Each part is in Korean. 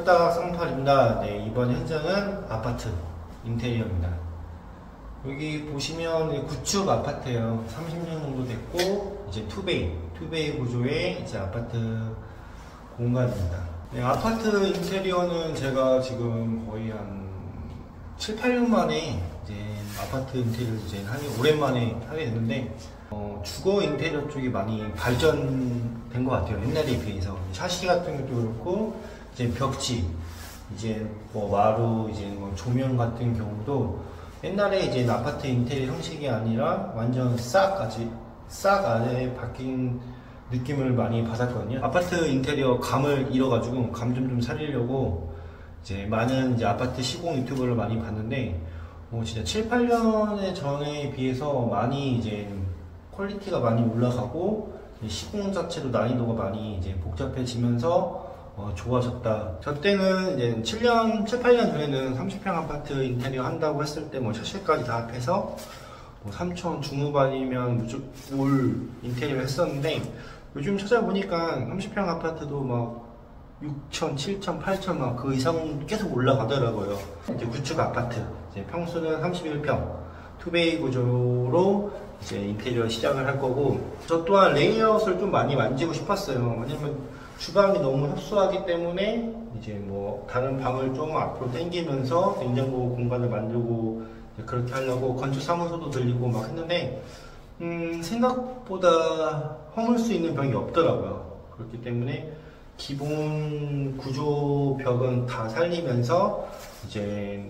후딱 쌍팔입니다. 네, 이번 현장은 아파트 인테리어입니다. 여기 보시면 구축 아파트예요. 30년 정도 됐고 이제 투베이 구조의 이제 아파트 공간입니다. 네, 아파트 인테리어는 제가 지금 거의 한 7, 8년 만에 이제 아파트 인테리어를 이제 오랜만에 하게 됐는데 주거 인테리어 쪽이 많이 발전된 것 같아요. 옛날에 비해서 샤시 같은 것도 그렇고 이제 벽지, 이제 뭐 마루, 이제 뭐 조명 같은 경우도 옛날에 이제 아파트 인테리어 형식이 아니라 완전 싹 안에 바뀐 느낌을 많이 받았거든요. 아파트 인테리어 감을 잃어가지고 감 좀 살리려고 이제 많은 이제 아파트 시공 유튜브를 많이 봤는데 진짜 7, 8년 전에 비해서 많이 이제 퀄리티가 많이 올라가고 시공 자체도 난이도가 많이 이제 복잡해지면서 좋아졌다. 저 때는 이제 7, 8년 전에는 30평 아파트 인테리어 한다고 했을 때 샤시까지 다 합해서 3천 중후반이면 무조건 올 인테리어 했었는데 요즘 찾아보니까 30평 아파트도 막 6천, 7천, 8천 막 그 이상 계속 올라가더라고요. 이제 구축 아파트 이제 평수는 31평 투베이 구조로 이제 인테리어 시작을 할 거고, 저 또한 레이아웃을 좀 많이 만지고 싶었어요. 왜냐면 주방이 너무 협소하기 때문에 이제 뭐 다른 방을 좀 앞으로 당기면서 냉장고 공간을 만들고 그렇게 하려고 건축 사무소도 들리고 막 했는데 생각보다 허물 수 있는 벽이 없더라고요. 그렇기 때문에 기본 구조 벽은 다 살리면서 이제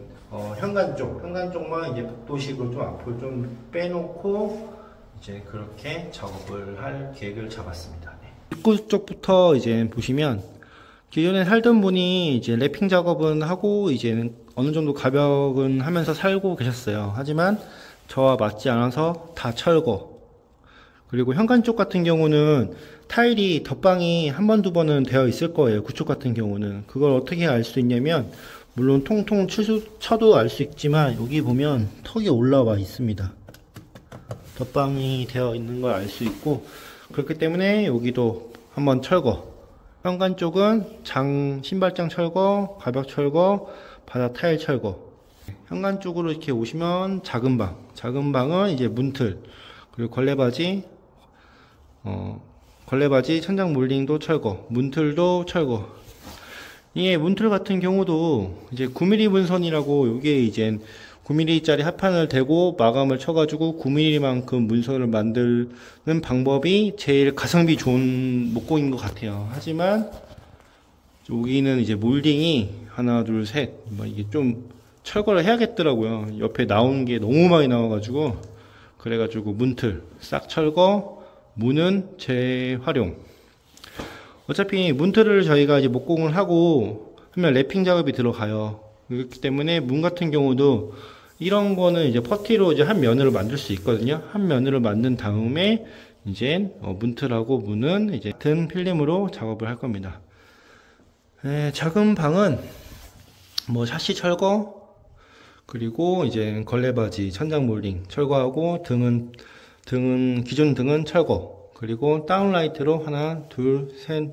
현관 쪽만 이제 복도식으로 좀 앞으로 좀 빼놓고 이제 그렇게 작업을 할 계획을 잡았습니다. 네. 입구 쪽부터 이제 보시면 기존에 살던 분이 이제 랩핑 작업은 하고 이제는 어느 정도 가벽은 하면서 살고 계셨어요. 하지만 저와 맞지 않아서 다 철거. 그리고 현관 쪽 같은 경우는 타일이 덧방이 한 번, 두 번은 되어 있을 거예요. 구축 같은 경우는. 그걸 어떻게 알 수 있냐면, 물론 통통 쳐도 알 수 있지만, 여기 보면 턱이 올라와 있습니다. 덧방이 되어 있는 걸 알 수 있고, 그렇기 때문에 여기도 한번 철거. 현관 쪽은 신발장 철거, 가벽 철거, 바닥 타일 철거. 현관 쪽으로 이렇게 오시면 작은 방은 이제 문틀, 그리고 걸레바지, 천장 몰딩도 철거, 문틀도 철거. 이게 문틀 같은 경우도 이제 9mm 문선이라고, 요게 이제 9mm짜리 합판을 대고 마감을 쳐가지고 9mm만큼 문선을 만드는 방법이 제일 가성비 좋은 목공인 것 같아요. 하지만 여기는 이제 몰딩이 하나, 둘, 셋, 이게 좀 철거를 해야겠더라고요. 옆에 나온 게 너무 많이 나와가지고, 그래가지고 문틀 싹 철거, 문은 재활용. 어차피 문틀을 저희가 이제 목공을 하고 하면 랩핑 작업이 들어가요. 그렇기 때문에 문 같은 경우도 이런 거는 이제 퍼티로 이제 한 면으로 만들 수 있거든요. 한 면으로 만든 다음에 이제 문틀하고 문은 이제 같은 필름으로 작업을 할 겁니다. 작은 방은 샤시 철거, 그리고 이제 걸레바지, 천장 몰딩 철거하고 기존 등은 철거, 그리고 다운라이트로 하나, 둘, 셋,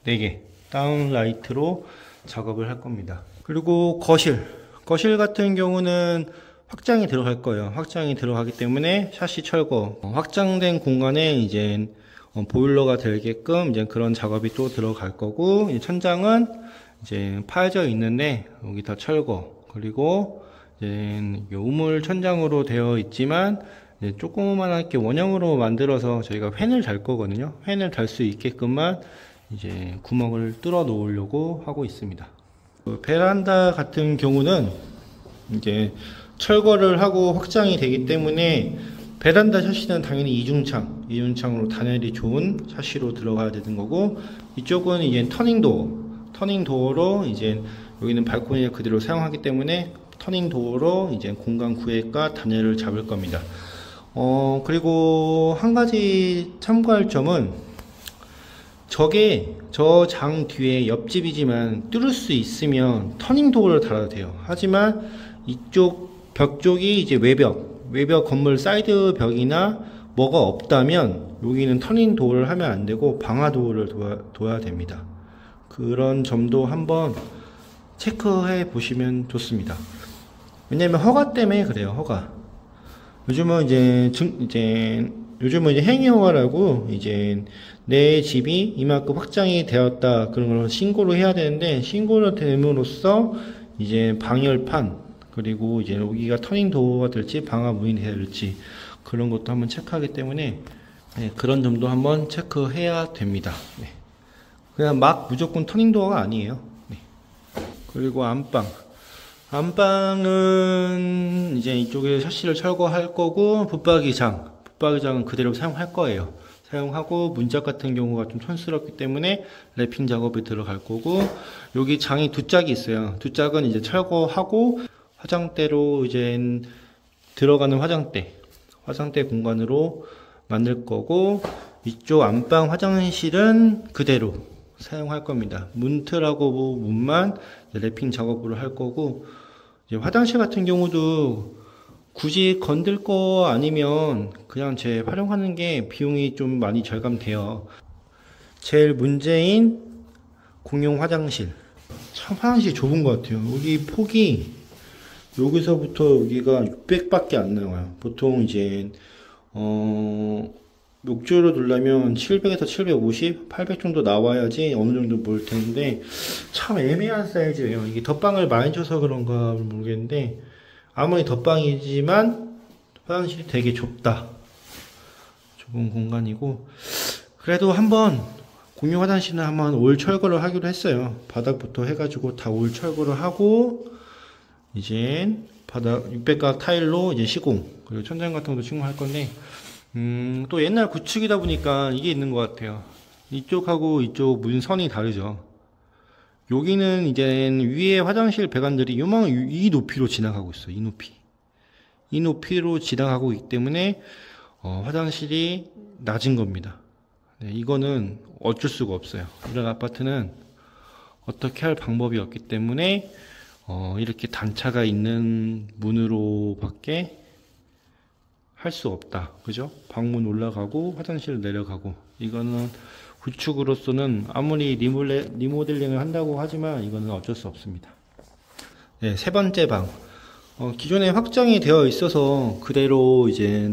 4개 다운라이트로 작업을 할 겁니다. 그리고 거실 같은 경우는 확장이 들어갈 거예요. 확장이 들어가기 때문에 샤시 철거, 확장된 공간에 이제 보일러가 되게끔 이제 그런 작업이 또 들어갈 거고, 천장은 이제 파여져 있는데 여기 다 철거, 그리고 이제 우물 천장으로 되어 있지만 이제 조그만하게 원형으로 만들어서 저희가 팬을 달 거거든요. 팬을 달 수 있게끔만 이제 구멍을 뚫어 놓으려고 하고 있습니다. 베란다 같은 경우는 이제 철거를 하고 확장이 되기 때문에 베란다 샤시는 당연히 이중창으로 단열이 좋은 샤시로 들어가야 되는 거고, 이쪽은 이제 터닝도어로 이제 여기는 발코니를 그대로 사용하기 때문에 터닝도어로 이제 공간 구획과 단열을 잡을 겁니다. 그리고 한 가지 참고할 점은, 저게 저 장 뒤에 옆집이지만 뚫을 수 있으면 터닝도어를 달아도 돼요. 하지만 이쪽 벽 쪽이 이제 외벽 건물 사이드 벽이나 뭐가 없다면 여기는 터닝도어를 하면 안 되고 방화도어를 둬야 됩니다. 그런 점도 한번 체크해 보시면 좋습니다. 왜냐면 허가 때문에 그래요. 허가. 요즘은 요즘은 이제 행위 허가라고 이제 내 집이 이만큼 확장이 되었다 그런 걸 신고를 해야 되는데, 신고를 됨으로써 이제 방열판, 그리고 이제 여기가 터닝 도어가 될지 방화 문이 될지 그런 것도 한번 체크하기 때문에, 네, 그런 점도 한번 체크해야 됩니다. 네. 그냥 막 무조건 터닝 도어가 아니에요. 네. 그리고 안방은 이제 이쪽에 샤시를 철거할 거고, 붙박이장은 그대로 사용할 거예요. 사용하고, 문짝 같은 경우가 좀 촌스럽기 때문에 랩핑 작업에 들어갈 거고, 여기 장이 두 짝이 있어요. 두 짝은 이제 철거하고, 화장대로 이제 들어가는 화장대 공간으로 만들 거고, 이쪽 안방 화장실은 그대로 사용할 겁니다. 문틀하고 문만 랩핑 작업으로 할 거고, 이제 화장실 같은 경우도 굳이 건들 거 아니면 그냥 제 활용하는 게 비용이 좀 많이 절감돼요. 제일 문제인 공용 화장실. 참 화장실이 좁은 것 같아요. 여기 폭이 여기서부터 여기가 600밖에 안 나와요. 보통 이제 욕조로 두려면 700에서 750, 800 정도 나와야지 어느 정도 볼 텐데, 참 애매한 사이즈예요. 이게 덧방을 많이 쳐서 그런가 모르겠는데, 아무리 덧방이지만 화장실이 되게 좁은 공간이고, 그래도 한번 공용 화장실은 한번 올 철거를 하기로 했어요. 바닥부터 해가지고 다 올 철거를 하고, 이제 바닥 600각 타일로 이제 시공, 그리고 천장 같은 것도 시공할 건데, 또 옛날 구축이다 보니까 이게 있는 것 같아요. 이쪽하고 이쪽 문선이 다르죠. 여기는 이제 위에 화장실 배관들이 이 높이로 지나가고 있어요. 이 높이로 지나가고 있기 때문에 화장실이 낮은 겁니다. 네, 이거는 어쩔 수가 없어요. 이런 아파트는 어떻게 할 방법이 없기 때문에 이렇게 단차가 있는 문으로 밖에 할 수 없다. 그죠? 방문 올라가고 화장실 내려가고, 이거는 구축으로서는 아무리 리모델링을 한다고 하지만 이거는 어쩔 수 없습니다. 네, 세 번째 방. 기존에 확장이 되어 있어서 그대로 이제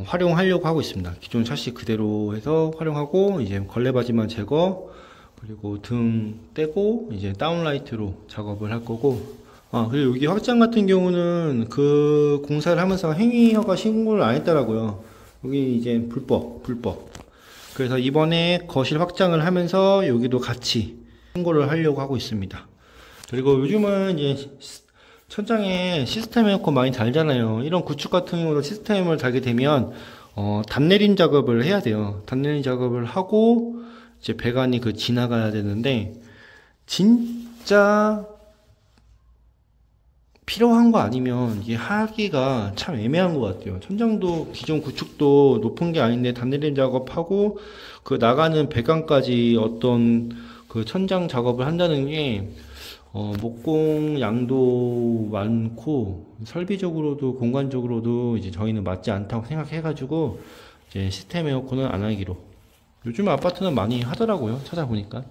활용하려고 하고 있습니다. 기존 샤시 그대로 해서 활용하고, 이제 걸레바지만 제거, 그리고 등 떼고 이제 다운라이트로 작업을 할 거고, 그리고 여기 확장 같은 경우는 그 공사를 하면서 행위허가 신고를 안 했더라고요. 여기 이제 불법. 그래서 이번에 거실 확장을 하면서 여기도 같이 신고를 하려고 하고 있습니다. 그리고 요즘은 이제 천장에 시스템 에어컨 많이 달잖아요. 이런 구축 같은 경우도 시스템을 달게 되면 단내림 작업을 해야 돼요. 단내림 작업을 하고 이제 배관이 지나가야 되는데, 진짜 필요한 거 아니면 이게 하기가 참 애매한 것 같아요. 천장도 기존 구축도 높은 게 아닌데 단내림 작업하고 그 나가는 배관까지 어떤 그 천장 작업을 한다는 게 목공 양도 많고 설비적으로도 공간적으로도 이제 저희는 맞지 않다고 생각해가지고 이제 시스템 에어컨은 안 하기로. 요즘 아파트는 많이 하더라고요, 찾아보니까.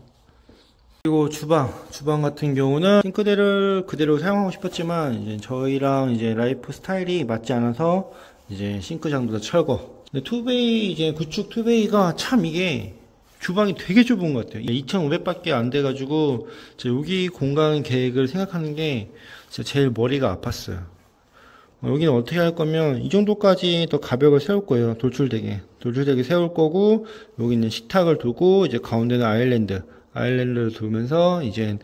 그리고 주방 같은 경우는 싱크대를 그대로 사용하고 싶었지만 이제 저희랑 이제 라이프 스타일이 맞지 않아서 이제 싱크장도 다 철거. 근데 투베이, 이제 구축 투베이가 참 이게 주방이 되게 좁은 것 같아요. 2,500밖에 안 돼가지고 여기 공간 계획을 생각하는 게 진짜 제일 머리가 아팠어요. 여기는 어떻게 할 거면 이 정도까지 더 가벽을 세울 거예요. 돌출되게 세울 거고, 여기는 식탁을 두고 이제 가운데는 아일랜드를 두면서 이제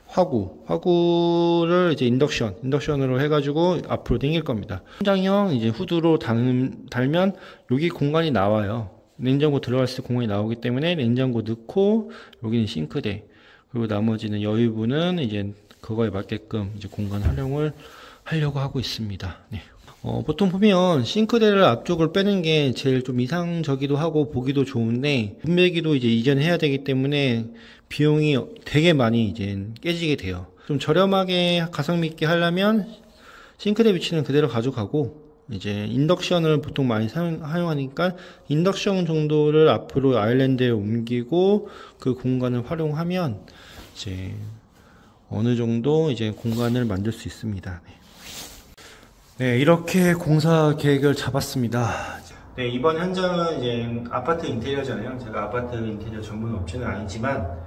화구를 이제 인덕션으로 해가지고 앞으로 당길 겁니다. 천장형 이제 후드로 달면 여기 공간이 나와요. 냉장고 들어갈 때 공간이 나오기 때문에 냉장고 넣고, 여기는 싱크대, 그리고 나머지는 여유부는 이제 그거에 맞게끔 이제 공간 활용을 하려고 하고 있습니다. 네. 보통 보면 싱크대를 앞쪽을 빼는 게 제일 좀 이상적이기도 하고 보기도 좋은데, 분배기도 이제 이전해야 되기 때문에 비용이 되게 많이 이제 깨지게 돼요. 좀 저렴하게 가성비 있게 하려면 싱크대 위치는 그대로 가져가고, 이제 인덕션을 보통 많이 사용하니까 인덕션 정도를 앞으로 아일랜드에 옮기고 그 공간을 활용하면 이제 어느 정도 이제 공간을 만들 수 있습니다. 네, 이렇게 공사 계획을 잡았습니다. 네, 이번 현장은 이제 아파트 인테리어잖아요. 제가 아파트 인테리어 전문 업체는 아니지만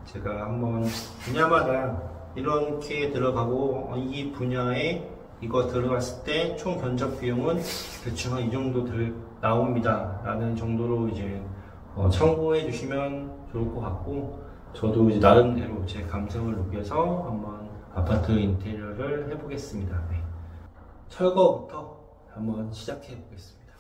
제가 한번 분야마다 이렇게 들어가고 이 분야에 이거 들어갔을 때 총 견적 비용은 대충 한 이 정도 나옵니다 라는 정도로 이제 참고해 주시면 좋을 것 같고, 저도 이제 나름대로 제 감성을 녹여서 한번 아파트 인테리어를 해보겠습니다. 네. 철거부터 한번 시작해 보겠습니다.